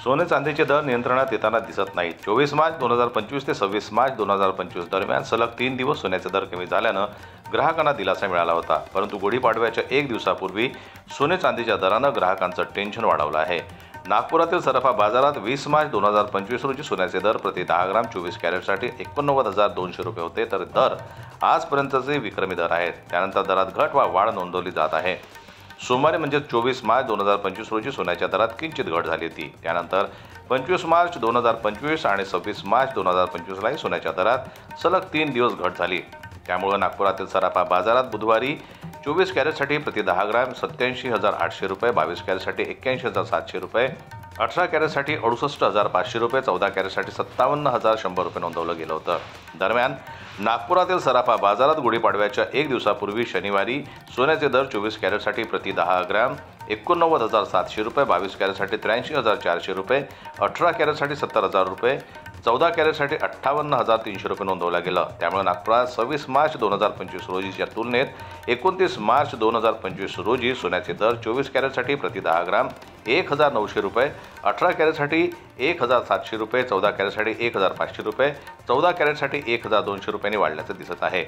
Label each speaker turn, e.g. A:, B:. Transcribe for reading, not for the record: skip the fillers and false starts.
A: सोने चांदीचे दर नियंत्रणात येताना दिसत नाहीत। 24 मार्च 2025 ते 26 मार्च 2025 दरम्यान सलग 3 दिवस सोन्याचे दर कमी झाल्यानं ग्राहकांना दिलासा मिळाला होता। परंतु गुढीपाडव्याच्या एक दिवसापूर्वी सोने चांदीच्या दरानं ग्राहकांचं टेन्शन वाढवलं आहे। नागपुरातील सराफा बाजारात 20 मार्च 2025 रोजी सोन्याचे दर प्रति 10 ग्राम 24 कॅरेटसाठी 89,200 रुपये होते, तर दर आजपर्यंतचे विक्रमी दर आहेत। त्यानंतर दरात घट वा वाढ नोंदवली जात आहे। सोमवारी म्हणजे 24 मार्च 2025 रोजी सोन्याच्या दरात किंचित घट झाली होती। त्यानंतर 25 मार्च 2025 आणि 26 मार्च 2025लाही सोन्याच्या दरात सलग 3 दिवस घट झाली। त्यामुळे नागपुरातील सराफा बाजारात बुधवारी 24 कॅरेटसाठी प्रति 10 ग्राम 87,800 रुपये, 22 कॅरेटसाठी 81,700 रुपये, 18 कॅरेटसाठी 68,500 रुपये, 14 कॅरेटसाठी 57,100 रुपये नोंदवलं गेलं होतं। दरम्यान नागपुरातील सराफा बाजारात गुढीपाडव्याच्या एक दिवसापूर्वी शनिवारी सोन्याचे दर 24 कॅरेटसाठी प्रति 10 ग्राम 89,700 रुपये, 22 कॅरेटसाठी 83,400 रुपये, 18 कॅरेटसाठी 70,000 रुपये, 14 कॅरेटसाठी 58,300 रुपये नोंदवलं गेलं। त्यामुळे नागपुरात 26 मार्च 2025 रोजीच्या तुलनेत 29 मार्च 2025 रोजी सोन्याचे दर 24 कॅरेटसाठी प्रति 10 ग्राम 1,900 रुपये, 18 कॅरेटसाठी 1,700 रुपये, 14 कॅरेटसाठी 1,500 रुपये, 14 कॅरेटसाठी 1,200 रुपयांनी वाढल्याचं दिसत आहे।